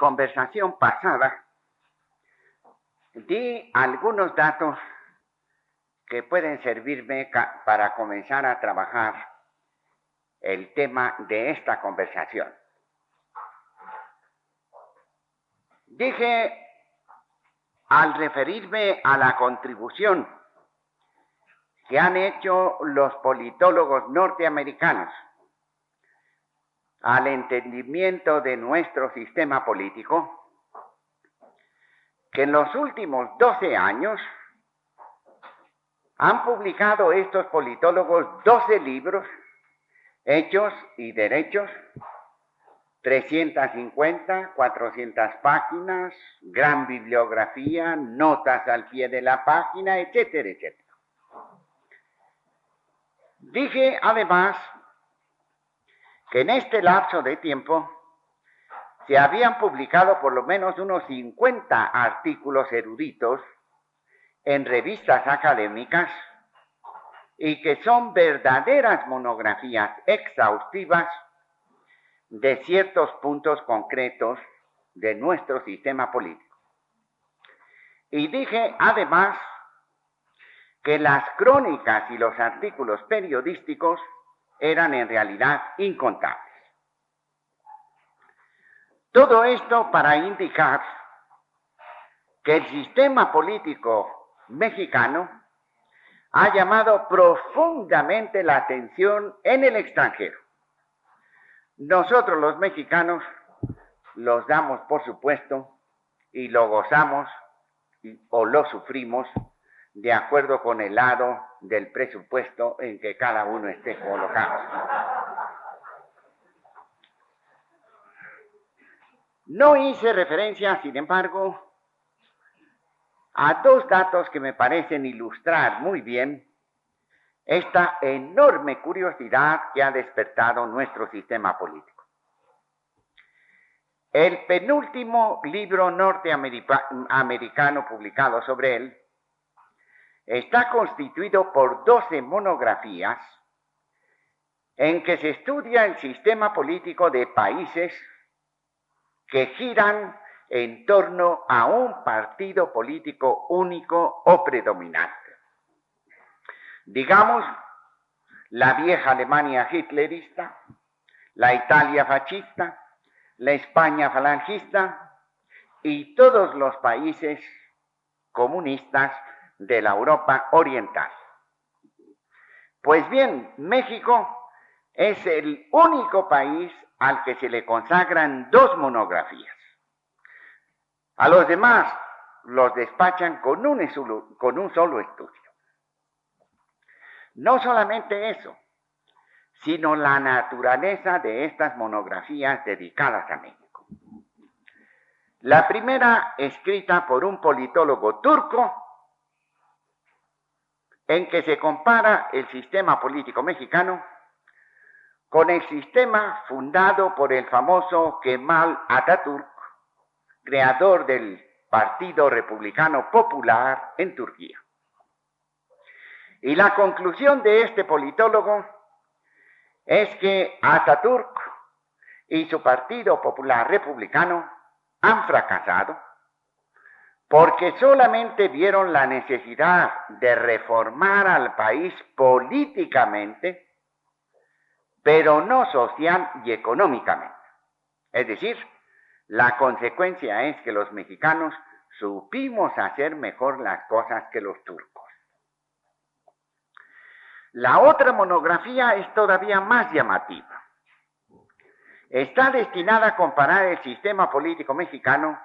conversación pasada di algunos datos que pueden servirme para comenzar a trabajar el tema de esta conversación. Dije, al referirme a la contribución que han hecho los politólogos norteamericanos al entendimiento de nuestro sistema político, que en los últimos 12 años han publicado estos politólogos 12 libros, Hechos y Derechos, 350, 400 páginas, gran bibliografía, notas al pie de la página, etcétera, etcétera. Dije además que en este lapso de tiempo se habían publicado por lo menos unos 50 artículos eruditos en revistas académicas y que son verdaderas monografías exhaustivas de ciertos puntos concretos de nuestro sistema político. Y dije además que las crónicas y los artículos periodísticos eran en realidad incontables. Todo esto para indicar que el sistema político mexicano ha llamado profundamente la atención en el extranjero. Nosotros los mexicanos los damos por supuesto y lo gozamos o lo sufrimos de acuerdo con el lado del presupuesto en que cada uno esté colocado. No hice referencia, sin embargo, a dos datos que me parecen ilustrar muy bien esta enorme curiosidad que ha despertado nuestro sistema político. El penúltimo libro norteamericano publicado sobre él está constituido por 12 monografías en que se estudia el sistema político de países que giran en torno a un partido político único o predominante. Digamos, la vieja Alemania hitlerista, la Italia fascista, la España falangista y todos los países comunistas de la Europa oriental. Pues bien, México es el único país al que se le consagran dos monografías. A los demás los despachan con un solo estudio. No solamente eso, sino la naturaleza de estas monografías dedicadas a México. La primera, escrita por un politólogo turco, en que se compara el sistema político mexicano con el sistema fundado por el famoso Kemal Atatürk, creador del Partido Republicano Popular en Turquía. Y la conclusión de este politólogo es que Atatürk y su Partido Popular Republicano han fracasado porque solamente vieron la necesidad de reformar al país políticamente, pero no social y económicamente. Es decir, la consecuencia es que los mexicanos supimos hacer mejor las cosas que los turcos. La otra monografía es todavía más llamativa. Está destinada a comparar el sistema político mexicano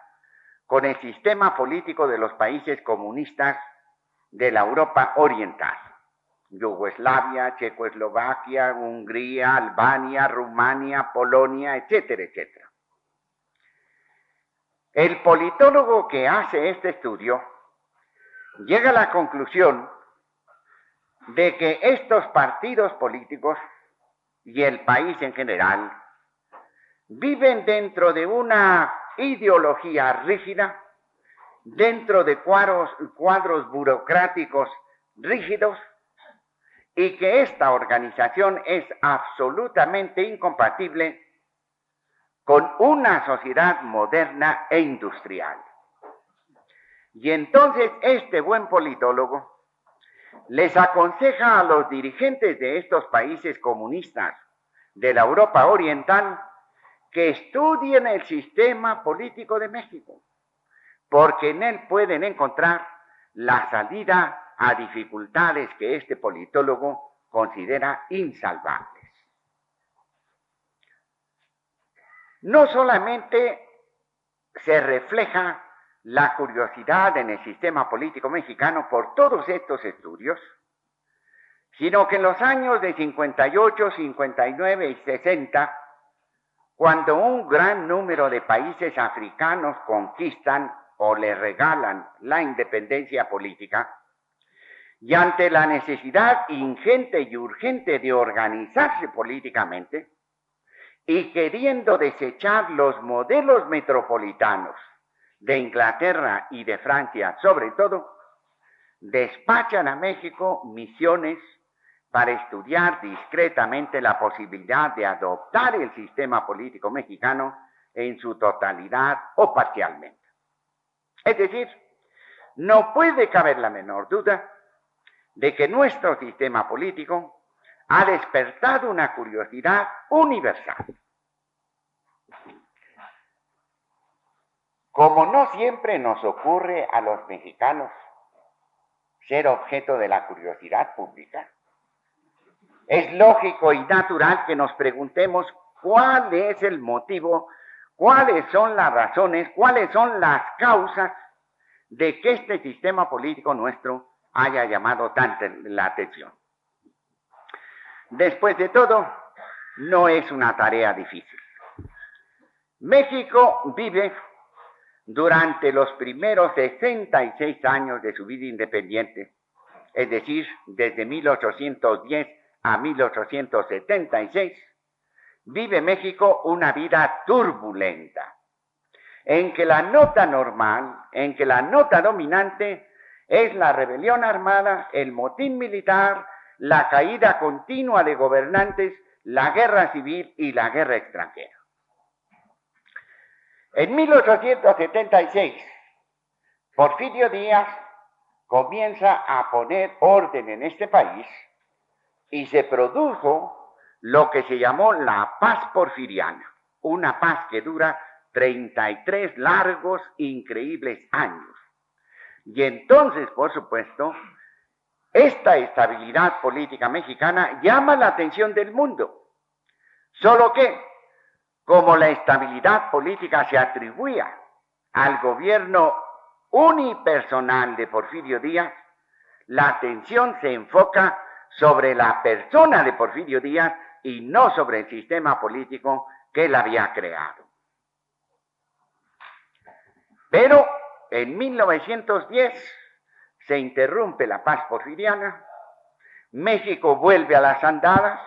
con el sistema político de los países comunistas de la Europa oriental. Yugoslavia, Checoslovaquia, Hungría, Albania, Rumania, Polonia, etcétera, etcétera. El politólogo que hace este estudio llega a la conclusión de que estos partidos políticos y el país en general viven dentro de una ideología rígida, dentro de cuadros burocráticos rígidos, y que esta organización es absolutamente incompatible con una sociedad moderna e industrial. Y entonces este buen politólogo les aconseja a los dirigentes de estos países comunistas de la Europa Oriental que estudien el sistema político de México, porque en él pueden encontrar la salida a dificultades que este politólogo considera insalvables. No solamente se refleja la curiosidad en el sistema político mexicano por todos estos estudios, sino que en los años de 58, 59 y 60, cuando un gran número de países africanos conquistan o le regalan la independencia política, y ante la necesidad ingente y urgente de organizarse políticamente, y queriendo desechar los modelos metropolitanos de Inglaterra y de Francia sobre todo, despachan a México misiones para estudiar discretamente la posibilidad de adoptar el sistema político mexicano en su totalidad o parcialmente. Es decir, no puede caber la menor duda de que nuestro sistema político ha despertado una curiosidad universal. Como no siempre nos ocurre a los mexicanos ser objeto de la curiosidad pública, es lógico y natural que nos preguntemos cuál es el motivo, cuáles son las razones, cuáles son las causas de que este sistema político nuestro haya llamado tanto la atención. Después de todo, no es una tarea difícil. México vive durante los primeros 66 años de su vida independiente, es decir, desde 1810 a 1876, vive México una vida turbulenta, en que la nota normal, en que la nota dominante es la rebelión armada, el motín militar, la caída continua de gobernantes, la guerra civil y la guerra extranjera. En 1876, Porfirio Díaz comienza a poner orden en este país y se produjo lo que se llamó la paz porfiriana, una paz que dura 33 largos, increíbles años. Y entonces, por supuesto, esta estabilidad política mexicana llama la atención del mundo. Solo que, como la estabilidad política se atribuía al gobierno unipersonal de Porfirio Díaz, la atención se enfoca sobre la persona de Porfirio Díaz y no sobre el sistema político que él había creado. Pero en 1910 se interrumpe la paz porfiriana, México vuelve a las andadas,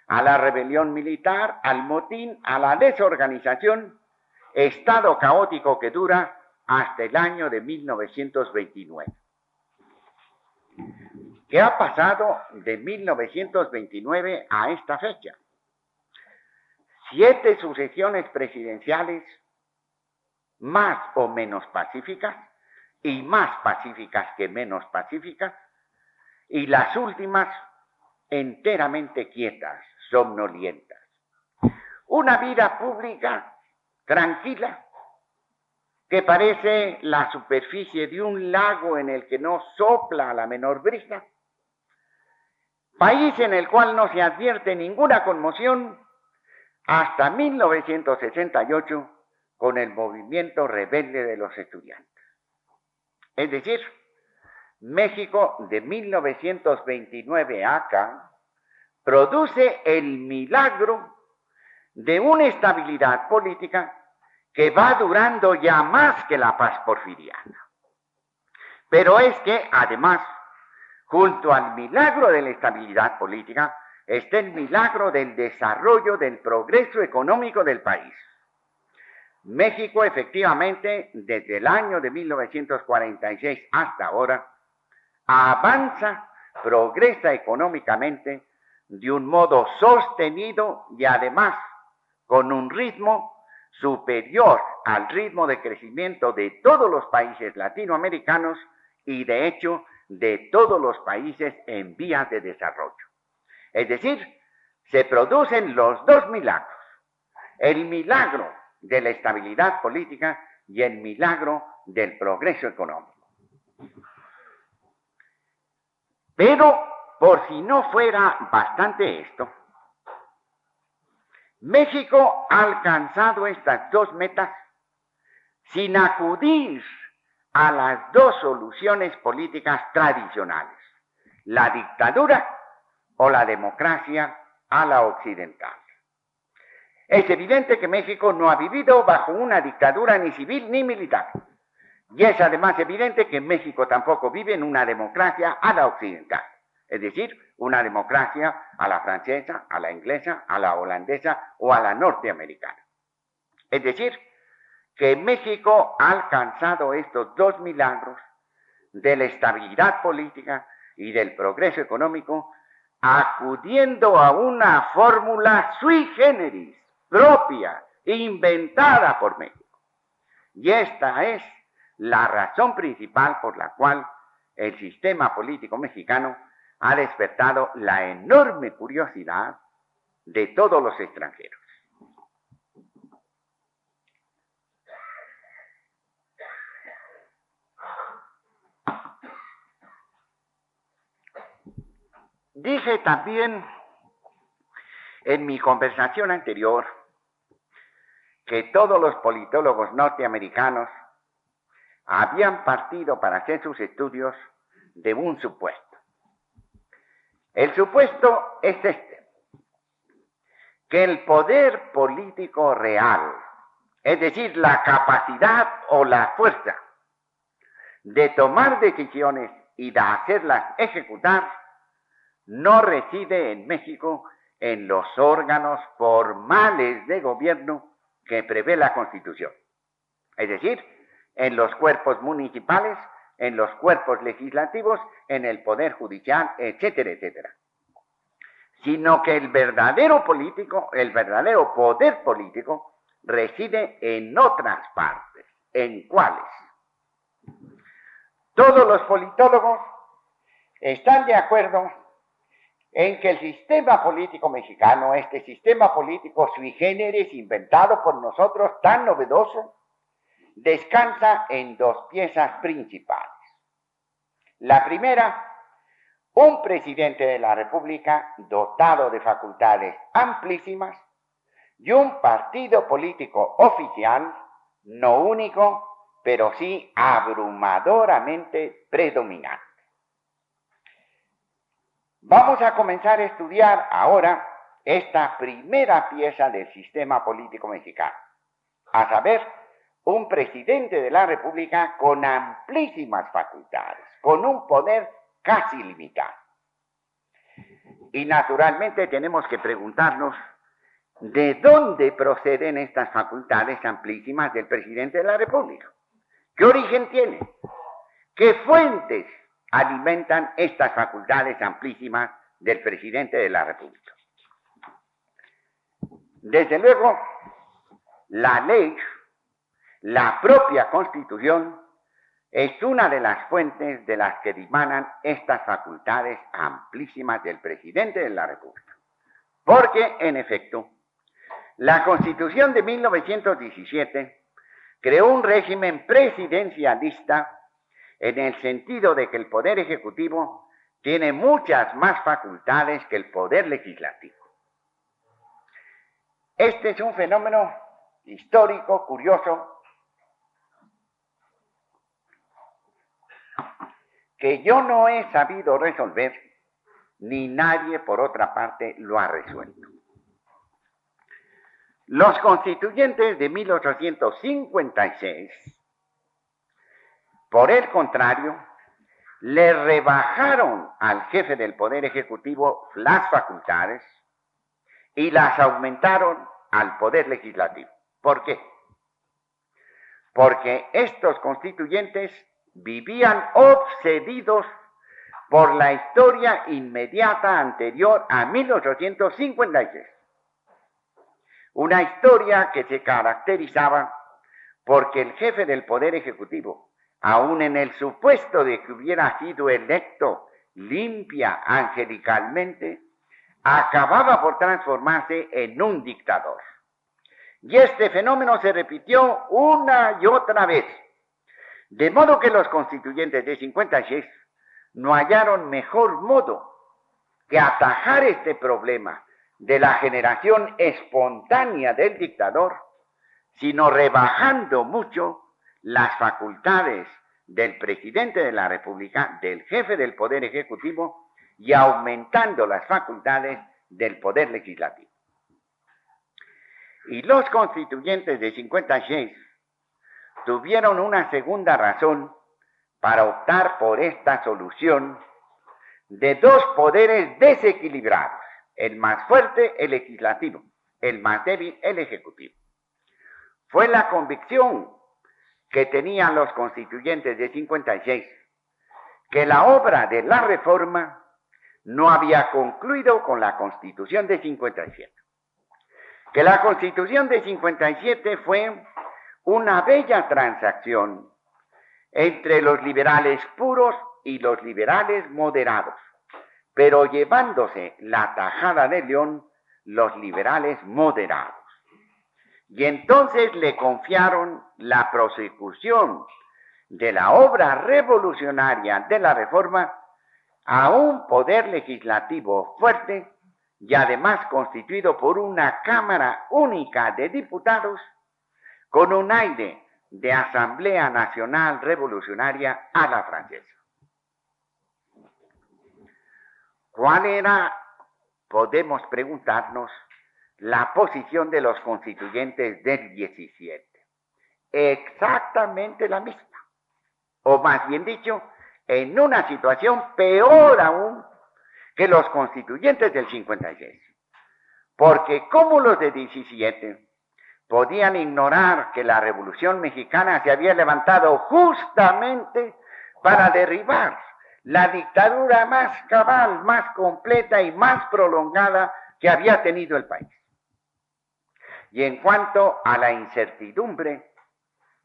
a la rebelión militar, al motín, a la desorganización, estado caótico que dura hasta el año de 1929. ¿Qué ha pasado de 1929 a esta fecha? 7 sucesiones presidenciales más o menos pacíficas, y más pacíficas que menos pacíficas, y las últimas enteramente quietas, somnolientas. Una vida pública tranquila, que parece la superficie de un lago en el que no sopla la menor brisa, país en el cual no se advierte ninguna conmoción hasta 1968 con el movimiento rebelde de los estudiantes. Es decir, México de 1929 acá produce el milagro de una estabilidad política que va durando ya más que la paz porfiriana. Pero es que, además, junto al milagro de la estabilidad política, está el milagro del desarrollo, del progreso económico del país. México, efectivamente, desde el año de 1946 hasta ahora, avanza, progresa económicamente de un modo sostenido y además con un ritmo superior al ritmo de crecimiento de todos los países latinoamericanos y, de hecho, de todos los países en vías de desarrollo. Es decir, se producen los dos milagros: el milagro de la estabilidad política y el milagro del progreso económico. Pero, por si no fuera bastante esto, México ha alcanzado estas dos metas sin acudir a las dos soluciones políticas tradicionales: la dictadura o la democracia a la occidental. Es evidente que México no ha vivido bajo una dictadura ni civil ni militar. Y es además evidente que México tampoco vive en una democracia a la occidental. Es decir, una democracia a la francesa, a la inglesa, a la holandesa o a la norteamericana. Es decir, que México ha alcanzado estos dos milagros de la estabilidad política y del progreso económico acudiendo a una fórmula sui generis, propia, inventada por México. Y esta es la razón principal por la cual el sistema político mexicano ha despertado la enorme curiosidad de todos los extranjeros. Dije también en mi conversación anterior que todos los politólogos norteamericanos habían partido para hacer sus estudios de un supuesto. El supuesto es este: que el poder político real, es decir, la capacidad o la fuerza de tomar decisiones y de hacerlas ejecutar, no reside en México en los órganos formales de gobierno que prevé la Constitución. Es decir, en los cuerpos municipales, en los cuerpos legislativos, en el poder judicial, etcétera, etcétera. Sino que el verdadero poder político reside en otras partes. ¿En cuáles? Todos los politólogos están de acuerdo en que el sistema político mexicano, este sistema político sui generis inventado por nosotros, tan novedoso, descansa en dos piezas principales. La primera, un presidente de la República dotado de facultades amplísimas y un partido político oficial, no único, pero sí abrumadoramente predominante. Vamos a comenzar a estudiar ahora esta primera pieza del sistema político mexicano, a saber, un presidente de la República con amplísimas facultades, con un poder casi ilimitado. Y naturalmente tenemos que preguntarnos de dónde proceden estas facultades amplísimas del presidente de la República. ¿Qué origen tiene? ¿Qué fuentes alimentan estas facultades amplísimas del presidente de la República? Desde luego, la ley, la propia Constitución, es una de las fuentes de las que dimanan estas facultades amplísimas del presidente de la República. Porque, en efecto, la Constitución de 1917 creó un régimen presidencialista en el sentido de que el Poder Ejecutivo tiene muchas más facultades que el Poder Legislativo. Este es un fenómeno histórico, curioso, que yo no he sabido resolver, ni nadie por otra parte lo ha resuelto. Los constituyentes de 1856, por el contrario, le rebajaron al jefe del Poder Ejecutivo las facultades y las aumentaron al Poder Legislativo. ¿Por qué? Porque estos constituyentes vivían obsedidos por la historia inmediata anterior a 1856. Una historia que se caracterizaba porque el jefe del Poder Ejecutivo, aun en el supuesto de que hubiera sido electo limpia angelicalmente, acababa por transformarse en un dictador. Y este fenómeno se repitió una y otra vez, de modo que los constituyentes de 56 no hallaron mejor modo que atajar este problema de la generación espontánea del dictador, sino rebajando mucho las facultades del presidente de la República, del jefe del Poder Ejecutivo, y aumentando las facultades del Poder Legislativo. Y los constituyentes de 56 tuvieron una segunda razón para optar por esta solución de dos poderes desequilibrados, el más fuerte, el legislativo, el más débil, el ejecutivo. Fue la convicción que tenían los constituyentes de 56 que la obra de la reforma no había concluido con la Constitución de 57. Que la Constitución de 57 fue una bella transacción entre los liberales puros y los liberales moderados, pero llevándose la tajada de león los liberales moderados. Y entonces le confiaron la prosecución de la obra revolucionaria de la reforma a un poder legislativo fuerte y además constituido por una Cámara única de diputados con un aire de Asamblea Nacional Revolucionaria a la francesa. ¿Cuál era, podemos preguntarnos, la posición de los constituyentes del 17? Exactamente la misma, o más bien dicho, en una situación peor aún que los constituyentes del 56. Porque como los de 17 podían ignorar que la Revolución Mexicana se había levantado justamente para derribar la dictadura más cabal, más completa y más prolongada que había tenido el país. Y en cuanto a la incertidumbre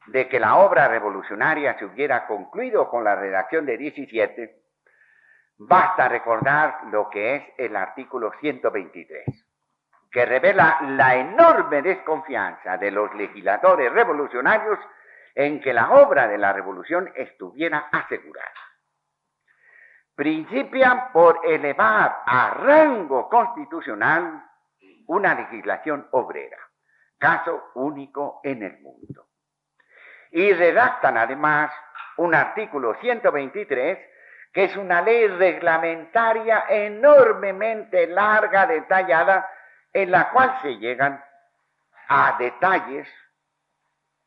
de que la obra revolucionaria se hubiera concluido con la redacción de 17, basta recordar lo que es el artículo 123, que revela la enorme desconfianza de los legisladores revolucionarios en que la obra de la revolución estuviera asegurada. Principian por elevar a rango constitucional una legislación obrera, caso único en el mundo. Y redactan además un artículo 123, que es una ley reglamentaria enormemente larga, detallada, en la cual se llegan a detalles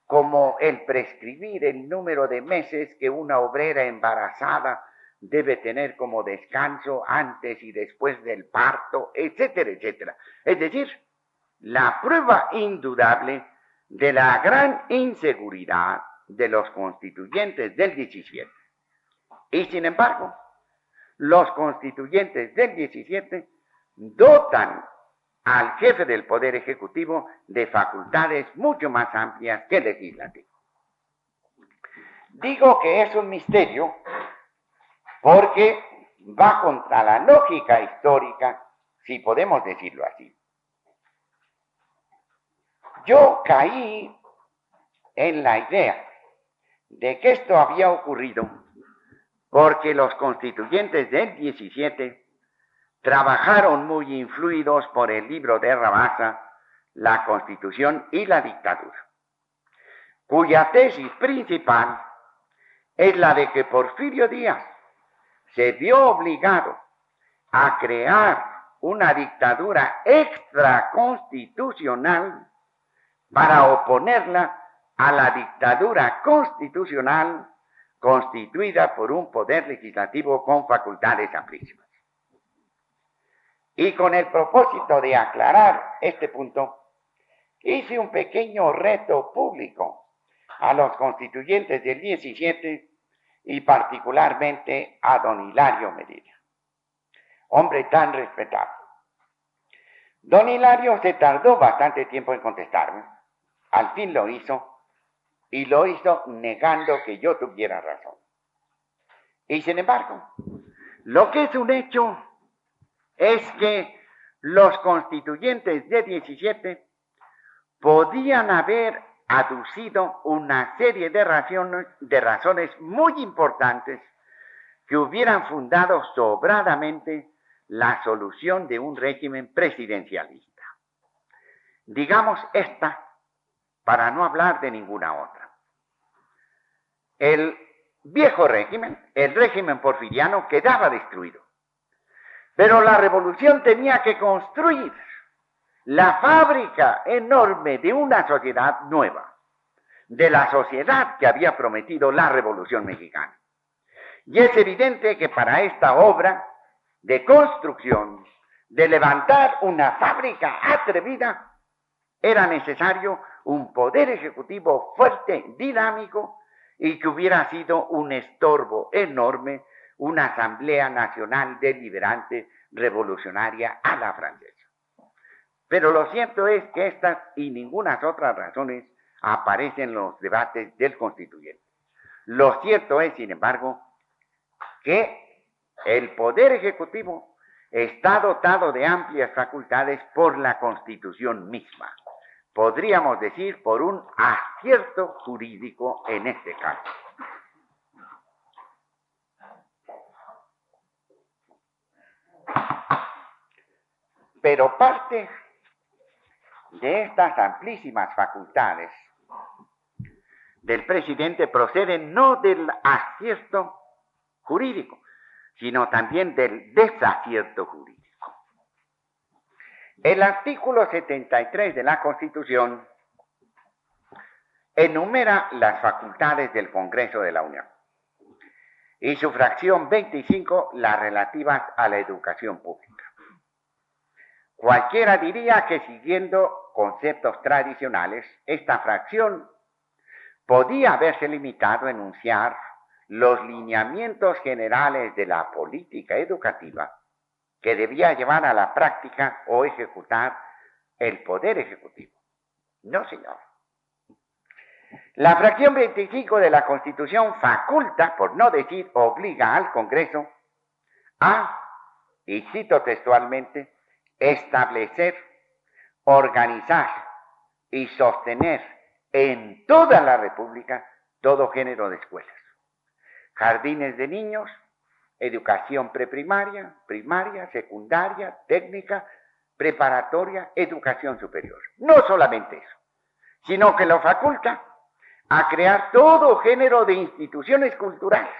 como el prescribir el número de meses que una obrera embarazada debe tener como descanso antes y después del parto, etcétera, etcétera. Es decir, la prueba indudable de la gran inseguridad de los constituyentes del 17. Y sin embargo, los constituyentes del 17 dotan al jefe del Poder Ejecutivo de facultades mucho más amplias que el legislativo. Digo que es un misterio porque va contra la lógica histórica, si podemos decirlo así. Yo caí en la idea de que esto había ocurrido porque los constituyentes del 17 trabajaron muy influidos por el libro de Rabasa, La Constitución y la Dictadura, cuya tesis principal es la de que Porfirio Díaz se vio obligado a crear una dictadura extraconstitucional para oponerla a la dictadura constitucional constituida por un poder legislativo con facultades amplísimas. Y con el propósito de aclarar este punto, hice un pequeño reto público a los constituyentes del 17 y particularmente a don Hilario Medina, hombre tan respetado. Don Hilario se tardó bastante tiempo en contestarme. Al fin lo hizo, y lo hizo negando que yo tuviera razón. Y sin embargo, lo que es un hecho es que los constituyentes de 17 podían haber aducido una serie de razones muy importantes que hubieran fundado sobradamente la solución de un régimen presidencialista. Digamos esta, para no hablar de ninguna otra. El viejo régimen, el régimen porfiriano, quedaba destruido. Pero la revolución tenía que construir la fábrica enorme de una sociedad nueva, de la sociedad que había prometido la Revolución Mexicana. Y es evidente que para esta obra de construcción, de levantar una fábrica atrevida, era necesario un poder ejecutivo fuerte, dinámico, y que hubiera sido un estorbo enorme, una Asamblea Nacional Deliberante Revolucionaria a la francesa. Pero lo cierto es que estas y ningunas otras razones aparecen en los debates del constituyente. Lo cierto es, sin embargo, que el Poder Ejecutivo está dotado de amplias facultades por la Constitución misma. Podríamos decir por un acierto jurídico en este caso. Pero parte de estas amplísimas facultades del presidente proceden no del acierto jurídico, sino también del desacierto jurídico. El artículo 73 de la Constitución enumera las facultades del Congreso de la Unión y su fracción 25 las relativas a la educación pública. Cualquiera diría que siguiendo conceptos tradicionales, esta fracción podía haberse limitado a enunciar los lineamientos generales de la política educativa que debía llevar a la práctica o ejecutar el Poder Ejecutivo. No, señor. La fracción 25 de la Constitución faculta, por no decir obliga al Congreso, a, y cito textualmente, establecer, organizar y sostener en toda la República todo género de escuelas, jardines de niños, educación preprimaria, primaria, secundaria, técnica, preparatoria, educación superior. No solamente eso, sino que lo faculta a crear todo género de instituciones culturales,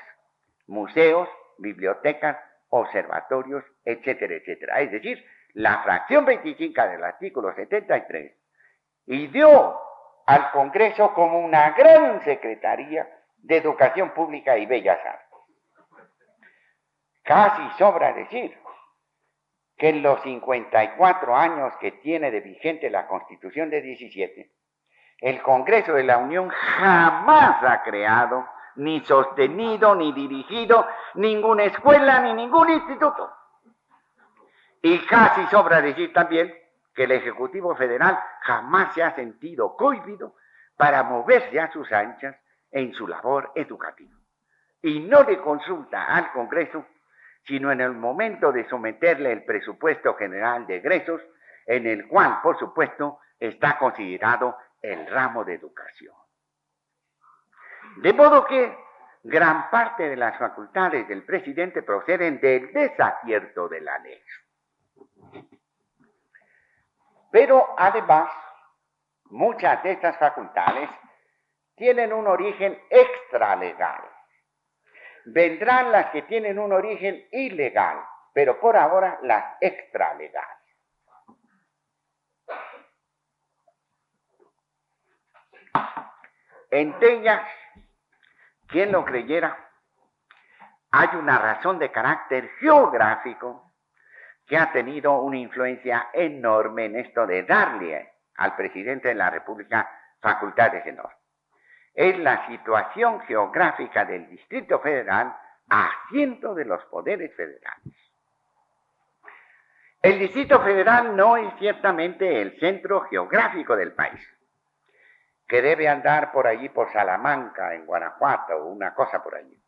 museos, bibliotecas, observatorios, etcétera, etcétera. Es decir, la fracción 25 del artículo 73 y dio al Congreso como una gran Secretaría de Educación Pública y Bellas Artes. Casi sobra decir que en los 54 años que tiene de vigente la Constitución de 17, el Congreso de la Unión jamás ha creado, ni sostenido, ni dirigido ninguna escuela, ni ningún instituto. Y casi sobra decir también que el Ejecutivo Federal jamás se ha sentido cohibido para moverse a sus anchas en su labor educativa. Y no le consulta al Congreso, sino en el momento de someterle el presupuesto general de egresos, en el cual, por supuesto, está considerado el ramo de educación. De modo que gran parte de las facultades del presidente proceden del desacierto de la ley. Pero además, muchas de estas facultades tienen un origen extralegal. Vendrán las que tienen un origen ilegal, pero por ahora las extralegales. Entre ellas, quien lo creyera, hay una razón de carácter geográfico que ha tenido una influencia enorme en esto de darle al presidente de la República facultades enormes. Es la situación geográfica del Distrito Federal asiento de los poderes federales. El Distrito Federal no es ciertamente el centro geográfico del país, que debe andar por allí por Salamanca, en Guanajuato, o una cosa por allí.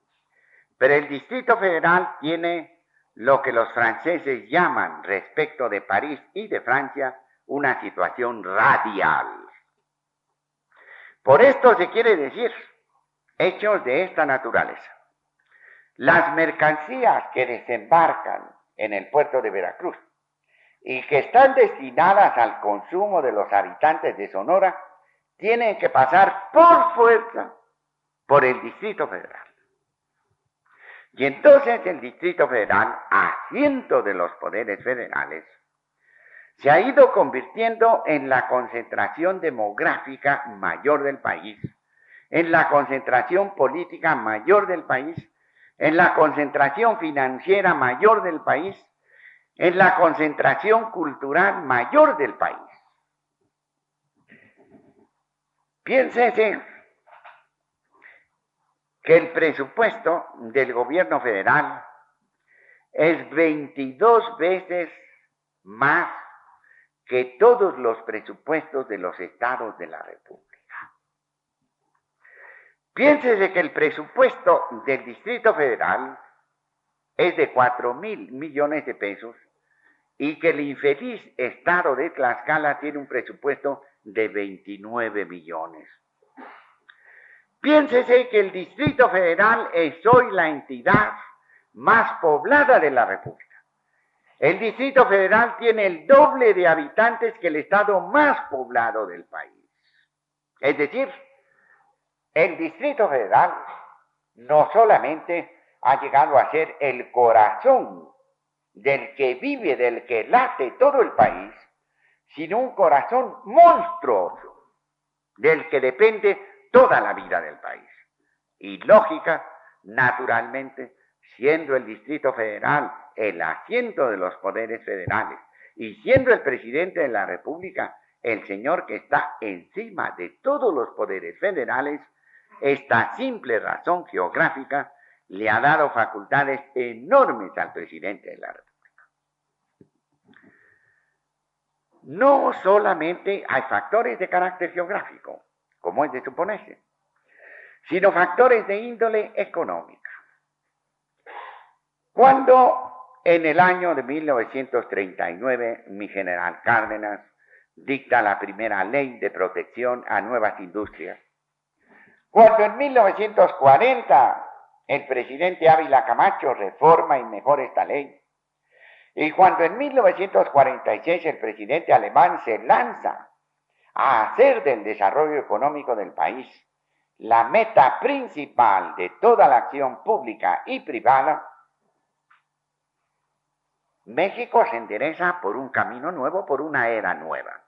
Pero el Distrito Federal tiene lo que los franceses llaman, respecto de París y de Francia, una situación radial. Por esto se quiere decir hechos de esta naturaleza. Las mercancías que desembarcan en el puerto de Veracruz y que están destinadas al consumo de los habitantes de Sonora tienen que pasar por fuerza por el Distrito Federal. Y entonces el Distrito Federal, asiento de los poderes federales, se ha ido convirtiendo en la concentración demográfica mayor del país, en la concentración política mayor del país, en la concentración financiera mayor del país, en la concentración cultural mayor del país. Piénsese que el presupuesto del gobierno federal es 22 veces más que todos los presupuestos de los estados de la República. Piénsese que el presupuesto del Distrito Federal es de 4,000 millones de pesos y que el infeliz estado de Tlaxcala tiene un presupuesto de 29 millones. Piénsese que el Distrito Federal es hoy la entidad más poblada de la República. El Distrito Federal tiene el doble de habitantes que el estado más poblado del país. Es decir, el Distrito Federal no solamente ha llegado a ser el corazón del que vive, del que late todo el país, sino un corazón monstruoso del que depende toda la vida del país. Y lógica, naturalmente, siendo el Distrito Federal el asiento de los poderes federales y siendo el presidente de la República el señor que está encima de todos los poderes federales, esta simple razón geográfica le ha dado facultades enormes al presidente de la República. No solamente hay factores de carácter geográfico, como es de suponerse, sino factores de índole económica. Cuando en el año de 1939 mi general Cárdenas dicta la primera ley de protección a nuevas industrias, cuando en 1940 el presidente Ávila Camacho reforma y mejora esta ley, y cuando en 1946 el presidente alemán se lanza a hacer del desarrollo económico del país la meta principal de toda la acción pública y privada, México se endereza por un camino nuevo, por una era nueva,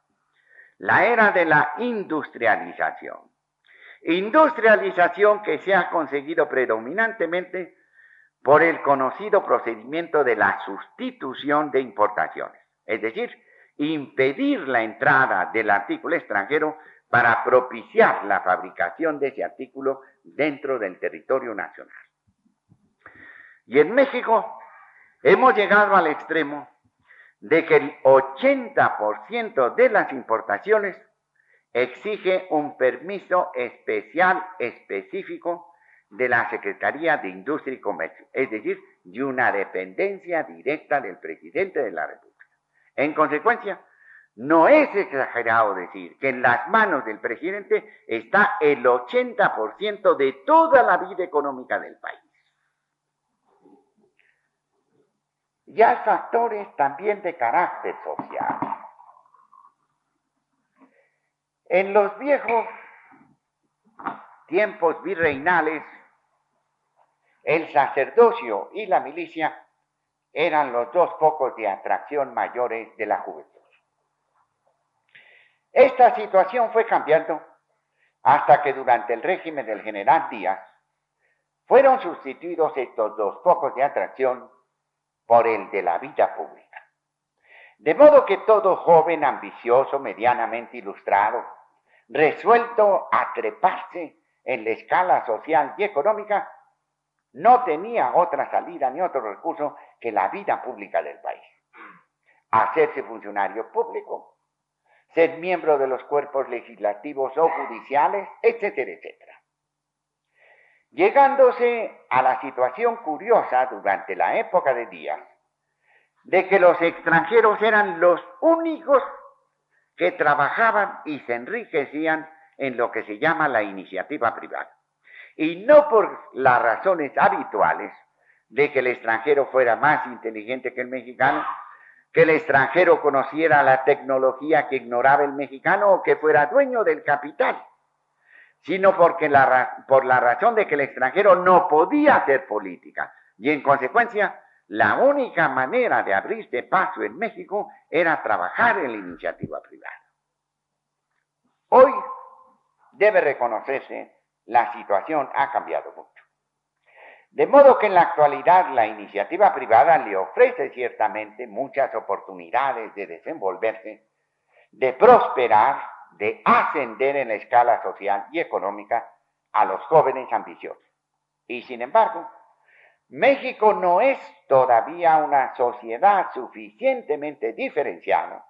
la era de la industrialización. Industrialización que se ha conseguido predominantemente por el conocido procedimiento de la sustitución de importaciones, es decir, impedir la entrada del artículo extranjero para propiciar la fabricación de ese artículo dentro del territorio nacional. Y en México hemos llegado al extremo de que el 80% de las importaciones exige un permiso especial, específico de la Secretaría de Industria y Comercio, es decir, de una dependencia directa del presidente de la República. En consecuencia, no es exagerado decir que en las manos del presidente está el 80% de toda la vida económica del país. Y hay factores también de carácter social. En los viejos tiempos virreinales, el sacerdocio y la milicia eran los dos focos de atracción mayores de la juventud. Esta situación fue cambiando hasta que durante el régimen del general Díaz fueron sustituidos estos dos focos de atracción por el de la vida pública. De modo que todo joven ambicioso, medianamente ilustrado, resuelto a treparse en la escala social y económica, no tenía otra salida ni otro recurso que la vida pública del país. hacerse funcionario público, ser miembro de los cuerpos legislativos o judiciales, etcétera, etcétera. Llegándose a la situación curiosa durante la época de Díaz, de que los extranjeros eran los únicos que trabajaban y se enriquecían en lo que se llama la iniciativa privada. Y no por las razones habituales de que el extranjero fuera más inteligente que el mexicano, que el extranjero conociera la tecnología que ignoraba el mexicano o que fuera dueño del capital, sino porque por la razón de que el extranjero no podía hacer política y en consecuencia la única manera de abrirse paso en México era trabajar en la iniciativa privada. Hoy debe reconocerse, la situación ha cambiado mucho. De modo que en la actualidad la iniciativa privada le ofrece ciertamente muchas oportunidades de desenvolverse, de prosperar, de ascender en la escala social y económica a los jóvenes ambiciosos. Y sin embargo, México no es todavía una sociedad suficientemente diferenciada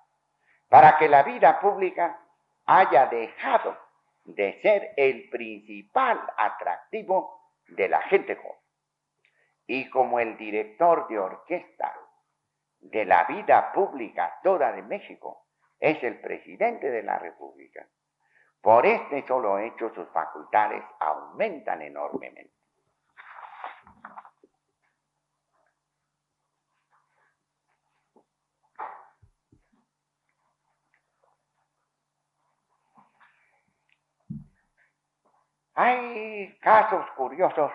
para que la vida pública haya dejado de ser el principal atractivo de la gente joven. Y como el director de orquesta de la vida pública toda de México es el presidente de la República, por este solo hecho sus facultades aumentan enormemente. Hay casos curiosos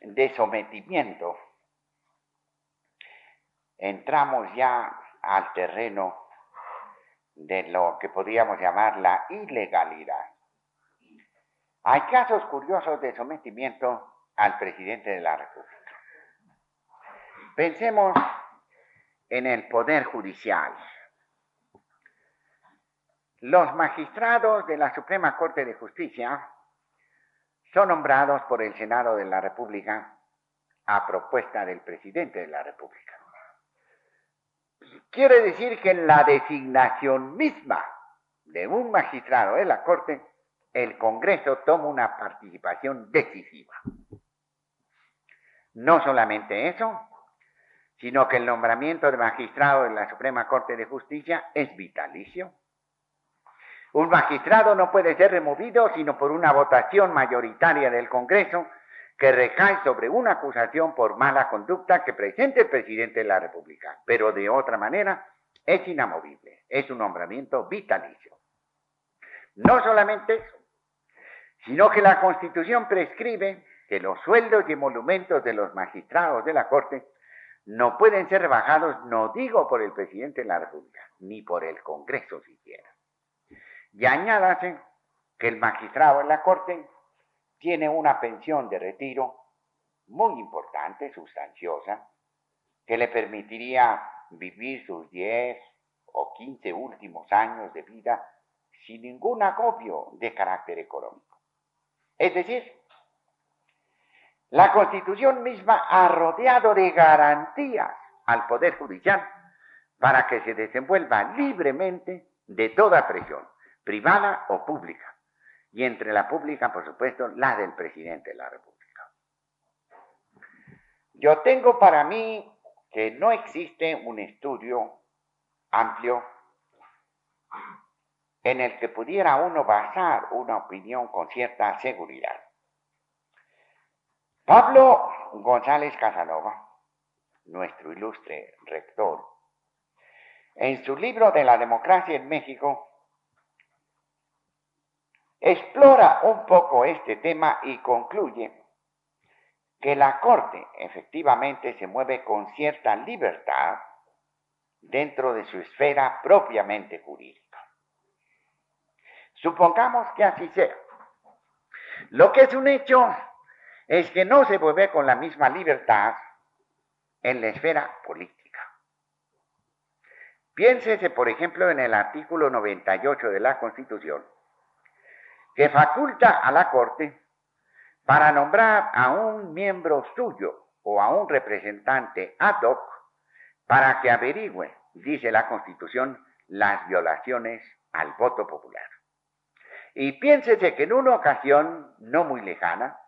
de sometimiento. Entramos ya al terreno de lo que podríamos llamar la ilegalidad. Hay casos curiosos de sometimiento al presidente de la República. Pensemos en el Poder Judicial. Los magistrados de la Suprema Corte de Justicia son nombrados por el Senado de la República a propuesta del presidente de la República. Quiere decir que en la designación misma de un magistrado de la Corte, el Congreso toma una participación decisiva. No solamente eso, sino que el nombramiento de magistrado de la Suprema Corte de Justicia es vitalicio. Un magistrado no puede ser removido sino por una votación mayoritaria del Congreso que recae sobre una acusación por mala conducta que presente el presidente de la República, pero de otra manera es inamovible, es un nombramiento vitalicio. No solamente eso, sino que la Constitución prescribe que los sueldos y emolumentos de los magistrados de la Corte no pueden ser rebajados, no digo por el presidente de la República, ni por el Congreso siquiera. Y añádase que el magistrado de la Corte tiene una pensión de retiro muy importante, sustanciosa, que le permitiría vivir sus 10 o 15 últimos años de vida sin ningún agobio de carácter económico. Es decir, la Constitución misma ha rodeado de garantías al Poder Judicial para que se desenvuelva libremente de toda presión, privada o pública, y entre la pública, por supuesto, la del presidente de la República. Yo tengo para mí que no existe un estudio amplio en el que pudiera uno basar una opinión con cierta seguridad. Pablo González Casanova, nuestro ilustre rector, en su libro de la democracia en México, explora un poco este tema y concluye que la Corte efectivamente se mueve con cierta libertad dentro de su esfera propiamente jurídica. Supongamos que así sea. Lo que es un hecho es que no se mueve con la misma libertad en la esfera política. Piénsese, por ejemplo, en el artículo 98 de la Constitución, que faculta a la Corte para nombrar a un miembro suyo o a un representante ad hoc para que averigüe, dice la Constitución, las violaciones al voto popular. Y piénsese que en una ocasión no muy lejana,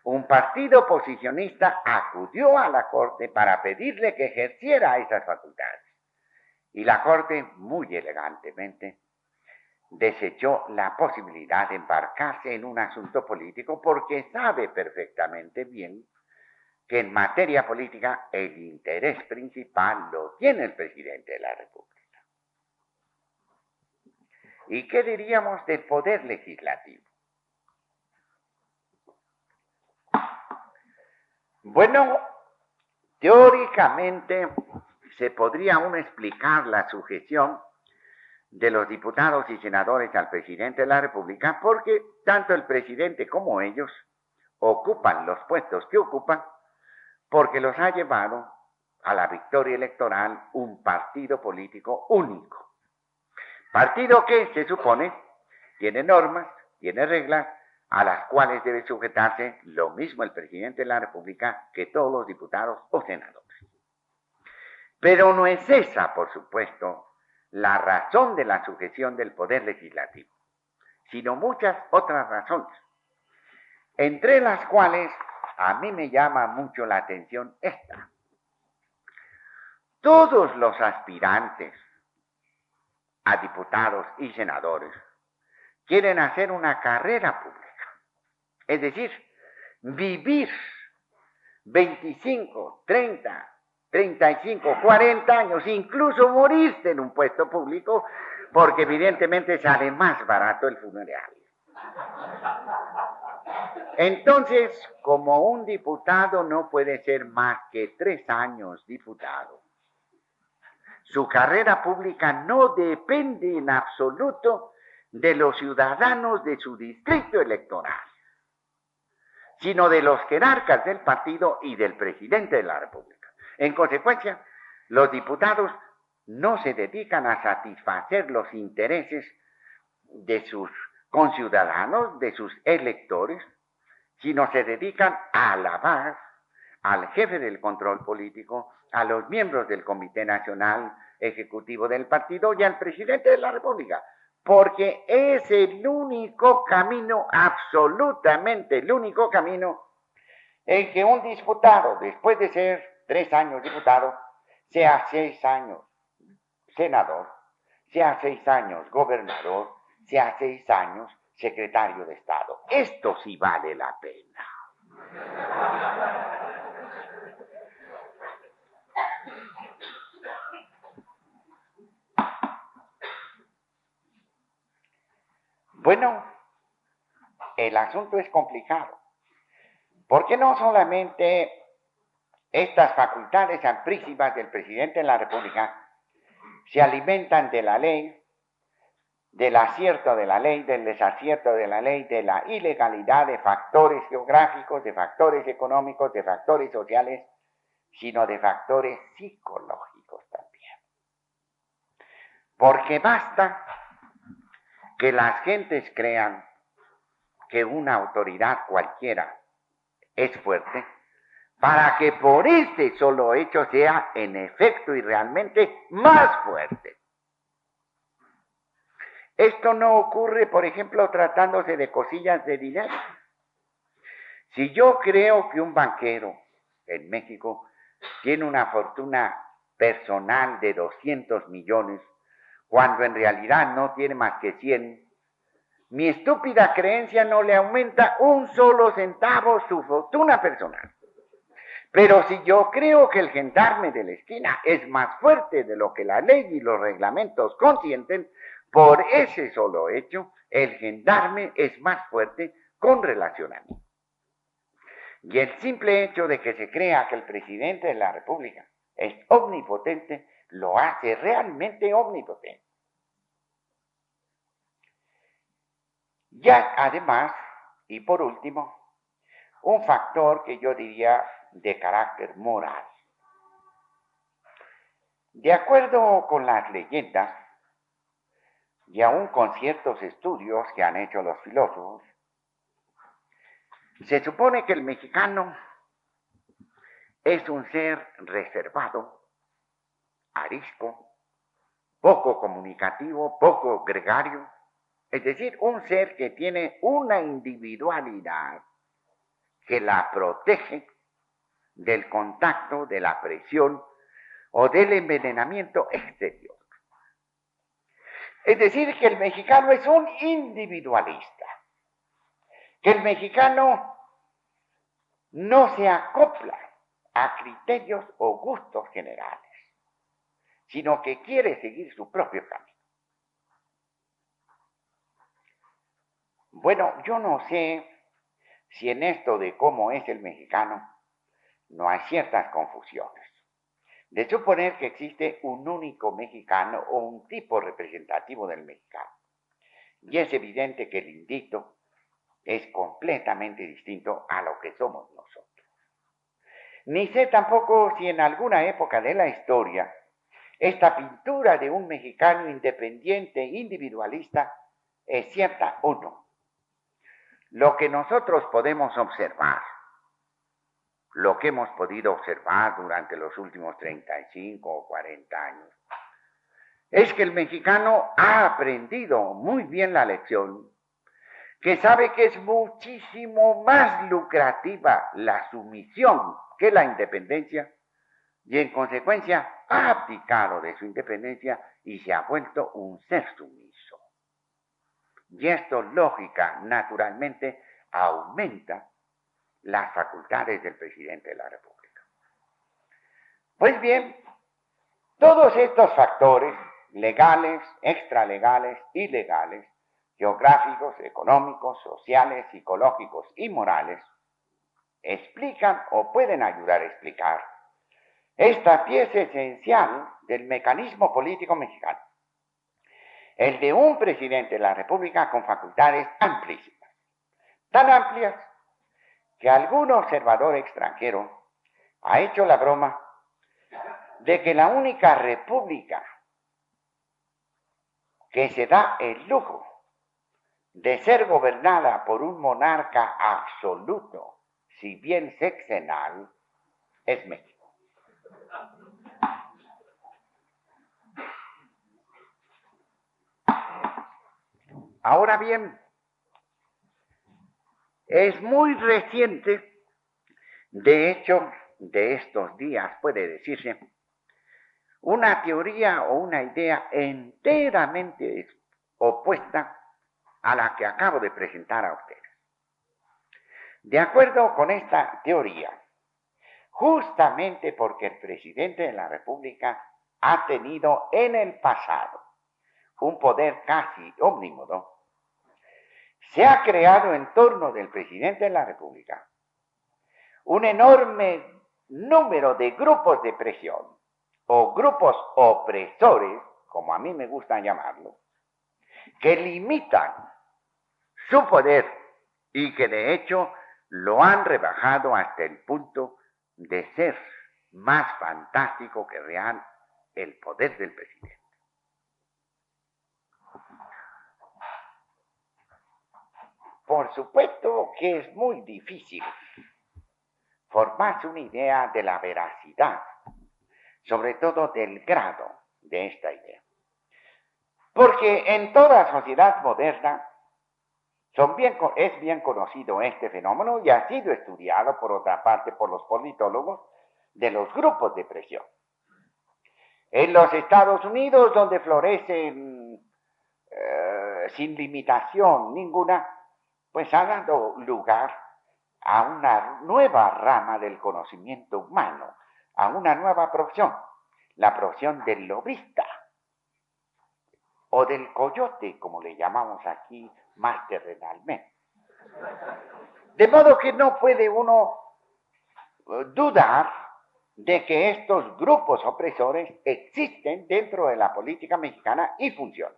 un partido oposicionista acudió a la Corte para pedirle que ejerciera esas facultades. Y la Corte, muy elegantemente, desechó la posibilidad de embarcarse en un asunto político porque sabe perfectamente bien que en materia política el interés principal lo tiene el presidente de la República. ¿Y qué diríamos del poder legislativo? Bueno, teóricamente se podría uno explicar la sujeción de los diputados y senadores al presidente de la República porque tanto el presidente como ellos ocupan los puestos que ocupan porque los ha llevado a la victoria electoral un partido político único. Partido que se supone tiene normas, tiene reglas a las cuales debe sujetarse lo mismo el presidente de la República que todos los diputados o senadores. Pero no es esa, por supuesto, la razón de la sujeción del poder legislativo, sino muchas otras razones, entre las cuales a mí me llama mucho la atención esta. Todos los aspirantes a diputados y senadores quieren hacer una carrera pública, es decir, vivir 25, 30, 35, 40 años, incluso morirse en un puesto público, porque evidentemente sale más barato el funeral. Entonces, como un diputado no puede ser más que 3 años diputado, su carrera pública no depende en absoluto de los ciudadanos de su distrito electoral, sino de los jerarcas del partido y del presidente de la República. En consecuencia, los diputados no se dedican a satisfacer los intereses de sus conciudadanos, de sus electores, sino se dedican a alabar al jefe del control político, a los miembros del Comité Nacional Ejecutivo del partido y al presidente de la República, porque es el único camino, absolutamente el único camino, en que un diputado, después de ser 3 años diputado, sea 6 años senador, sea 6 años gobernador, sea 6 años secretario de Estado. Esto sí vale la pena. Bueno, el asunto es complicado, porque no solamente estas facultades amplísimas del presidente de la República se alimentan de la ley, del acierto de la ley, del desacierto de la ley, de la ilegalidad de factores geográficos, de factores económicos, de factores sociales, sino de factores psicológicos también. Porque basta que las gentes crean que una autoridad cualquiera es fuerte, para que por este solo hecho sea en efecto y realmente más fuerte. Esto no ocurre, por ejemplo, tratándose de cosillas de dinero. Si yo creo que un banquero en México tiene una fortuna personal de 200 millones, cuando en realidad no tiene más que 100, mi estúpida creencia no le aumenta un solo centavo su fortuna personal. Pero si yo creo que el gendarme de la esquina es más fuerte de lo que la ley y los reglamentos consienten, por ese solo hecho, el gendarme es más fuerte con relación a mí. Y el simple hecho de que se crea que el presidente de la República es omnipotente, lo hace realmente omnipotente. Ya además, y por último, un factor que yo diría de carácter moral. De acuerdo con las leyendas, y aún con ciertos estudios que han hecho los filósofos, se supone que el mexicano es un ser reservado, arisco, poco comunicativo, poco gregario, es decir, un ser que tiene una individualidad que la protege del contacto, de la presión o del envenenamiento exterior. Es decir, que el mexicano es un individualista, que el mexicano no se acopla a criterios o gustos generales, sino que quiere seguir su propio camino. Bueno, yo no sé si en esto de cómo es el mexicano no hay ciertas confusiones. De suponer que existe un único mexicano o un tipo representativo del mexicano. Y es evidente que el indito es completamente distinto a lo que somos nosotros. Ni sé tampoco si en alguna época de la historia esta pintura de un mexicano independiente, individualista, es cierta o no. Lo que nosotros podemos observar, lo que hemos podido observar durante los últimos 35 o 40 años, es que el mexicano ha aprendido muy bien la lección, que sabe que es muchísimo más lucrativa la sumisión que la independencia, y en consecuencia ha abdicado de su independencia y se ha vuelto un ser sumiso. Y esto, lógica, naturalmente, aumenta las facultades del presidente de la República. Pues bien, todos estos factores, legales, extralegales, ilegales, geográficos, económicos, sociales, psicológicos y morales, explican o pueden ayudar a explicar esta pieza esencial del mecanismo político mexicano, el de un presidente de la República con facultades amplísimas, tan amplias que algún observador extranjero ha hecho la broma de que la única república que se da el lujo de ser gobernada por un monarca absoluto, si bien sexenal, es México. Ahora bien, es muy reciente, de hecho, de estos días puede decirse, una teoría o una idea enteramente opuesta a la que acabo de presentar a ustedes. De acuerdo con esta teoría, justamente porque el presidente de la República ha tenido en el pasado un poder casi omnímodo, se ha creado en torno del presidente de la República un enorme número de grupos de presión o grupos opresores, como a mí me gusta llamarlo, que limitan su poder y que de hecho lo han rebajado hasta el punto de ser más fantástico que real el poder del presidente. Por supuesto que es muy difícil formarse una idea de la veracidad, sobre todo del grado de esta idea. Porque en toda sociedad moderna es bien conocido este fenómeno y ha sido estudiado, por otra parte, por los politólogos de los grupos de presión. En los Estados Unidos, donde florecen sin limitación ninguna, pues ha dado lugar a una nueva rama del conocimiento humano, a una nueva profesión, la profesión del lobista o del coyote, como le llamamos aquí más terrenalmente. De modo que no puede uno dudar de que estos grupos opresores existen dentro de la política mexicana y funcionan.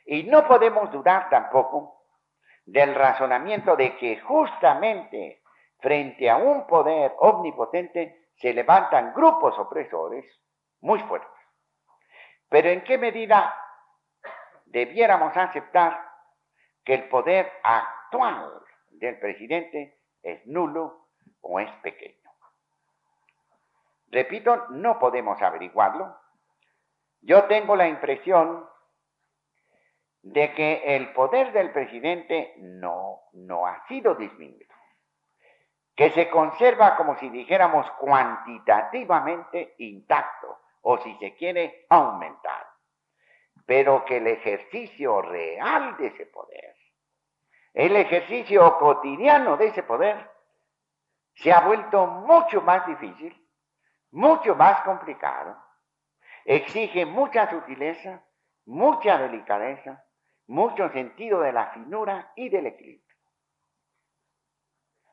Y no podemos dudar tampoco del razonamiento de que justamente frente a un poder omnipotente se levantan grupos opresores muy fuertes. Pero ¿en qué medida debiéramos aceptar que el poder actual del presidente es nulo o es pequeño? Repito, no podemos averiguarlo. Yo tengo la impresión de que el poder del presidente no ha sido disminuido, que se conserva, como si dijéramos, cuantitativamente intacto, o si se quiere, aumentar, pero que el ejercicio real de ese poder, el ejercicio cotidiano de ese poder, se ha vuelto mucho más difícil, mucho más complicado, exige mucha sutileza, mucha delicadeza, mucho sentido de la finura y del equilibrio.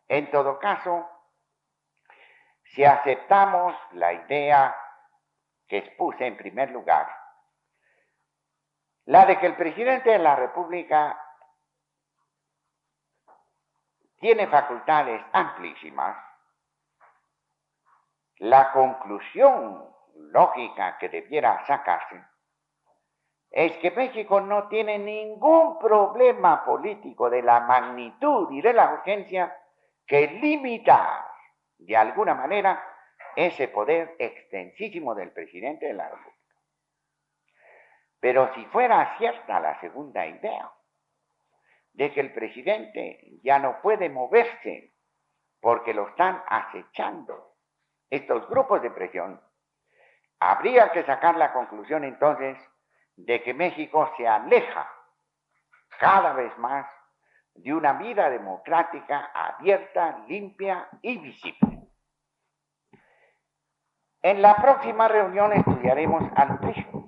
En todo caso, si aceptamos la idea que expuse en primer lugar, la de que el presidente de la República tiene facultades amplísimas, la conclusión lógica que debiera sacarse es que México no tiene ningún problema político de la magnitud y de la urgencia que limitar de alguna manera ese poder extensísimo del presidente de la República. Pero si fuera cierta la segunda idea, de que el presidente ya no puede moverse porque lo están acechando estos grupos de presión, habría que sacar la conclusión entonces de que México se aleja cada vez más de una vida democrática abierta, limpia y visible. En la próxima reunión estudiaremos al PRI.